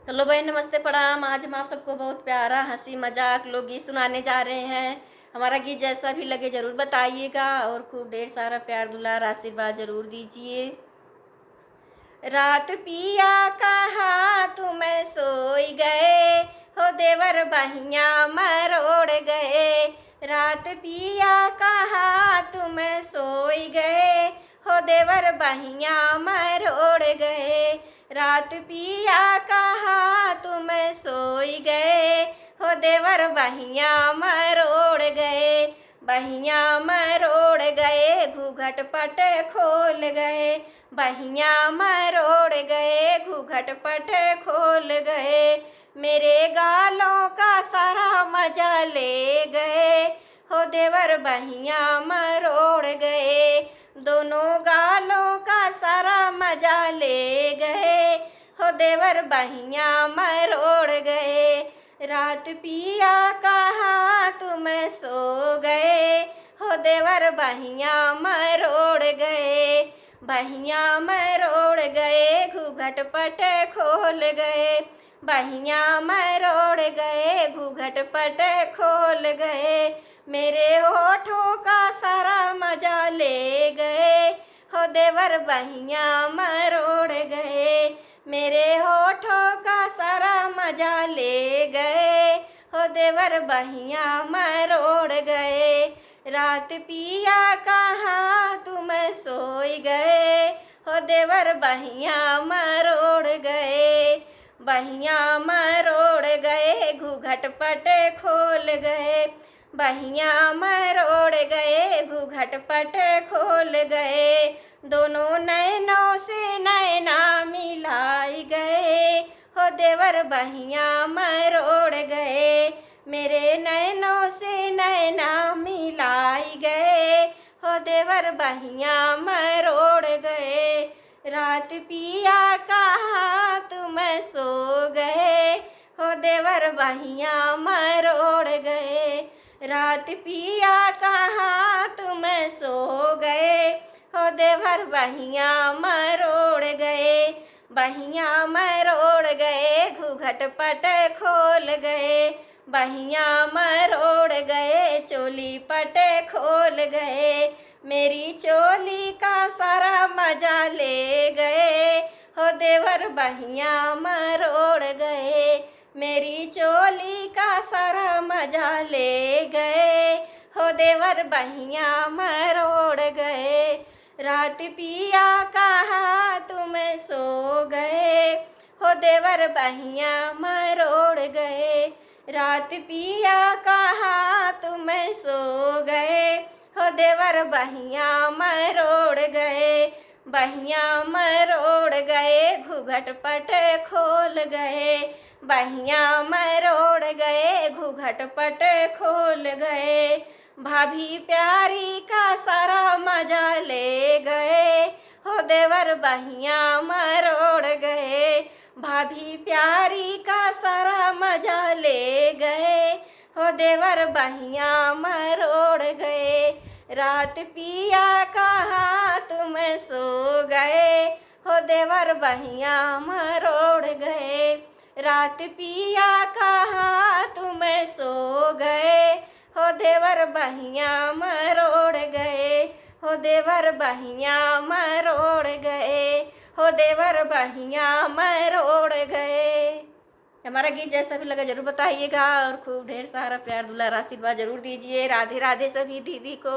Hello भाई, नमस्ते, प्रणाम। आज हम आप सबको बहुत प्यारा हंसी मजाक लोकगीत सुनाने जा रहे हैं। हमारा गीत जैसा भी लगे जरूर बताइएगा और खूब ढेर सारा प्यार दुलार आशीर्वाद जरूर दीजिए। रात पिया कहा तुम सोई गए, हो देवर बहिया मरोड़ गए। रात पिया कहा तुम सोई गए, हो देवर बहिया मरोड़ गए। रात पिया कहा तुम सोई गए, हो देवर बहिया मरोड़ गए। बहिया मरोड़ गए, घूघट पट खोल गए। बहिया मरोड़ गए, घूघट पट खोल गए। मेरे गालों का सारा मजा ले गए, हो देवर बहिया मरोड़ गए। दोनों गालों का सारा मजा ले गए, हो देवर बहिया मरोड़ गए। रात पिया कहा तुम सो गए, हो देवर बहिया मरोड़ गए। बहिया मरोड़ गए, घूघट पट खोल गए। बहिया मरोड़ गए, घूघट पट खोल गए। मेरे होठों का सारा मजा ले गए, हो देवर बहिया मरोड़ गए। मेरे होठों का सारा मजा ले गए, हो देवर बहिया मरोड़ गए। रात पिया कहा तुम सोई गए, हो देवर बहिया मरोड़ गए। बहिया मरोड़ गए, घूघट पट खोल गए। बहिया मरोड़ गए, घूघट पट खोल गए। दोनों नैनों से नैना मिलाई गए, हो देवर बहिया मरोड़ गए। मेरे नैनों से नैना मिलाई गए, हो देवर बहिया मरोड़ गए। रात पिया कहा तुम सो गए, हो देवर बहिया मरोड़ गए। रात पिया कहा तुम सो गए, हो देवर बहिया मरोड़ गए। बहिया मरोड़ गए, घूघट पट खोल गए। बहिया मरोड़ गए, चोली पट खोल गए। मेरी चोली का सारा मजा ले गए, हो देवर बहिया मरोड़ गए। मेरी चोली का सारा मजा ले गए, हो देवर बहिया मरोड़ गए। रात पिया कहा तुम सो गए, हो देवर बहिया मरोड़ गए। रात पिया कहा तुम सो गए, हो देवर बहिया मरोड़ गए। बहिया मरोड़ गए, घूघट पट खोल गए। बहिया मरोड़ गए, घूघट पट खोल गए। भाभी प्यारी का सारा मजा ले गए, हो देवर बहिया मरोड़ गए। भाभी प्यारी का सारा मजा ले गए, हो देवर बहिया मरोड़ गए। रात पिया कहा तुम सो गए, हो देवर बहिया मरोड़ गए। रात पिया कहा तुम सो गए, हो देवर बहिया मरोड़ गए। हो देवर बहिया मरोड़ गए, हो देवर बहिया मरोड़ गए। हमारा गीत जैसा भी लगा जरूर बताइएगा और खूब ढेर सारा प्यार दुलार आशीर्वाद जरूर दीजिए। राधे राधे सभी दीदी को।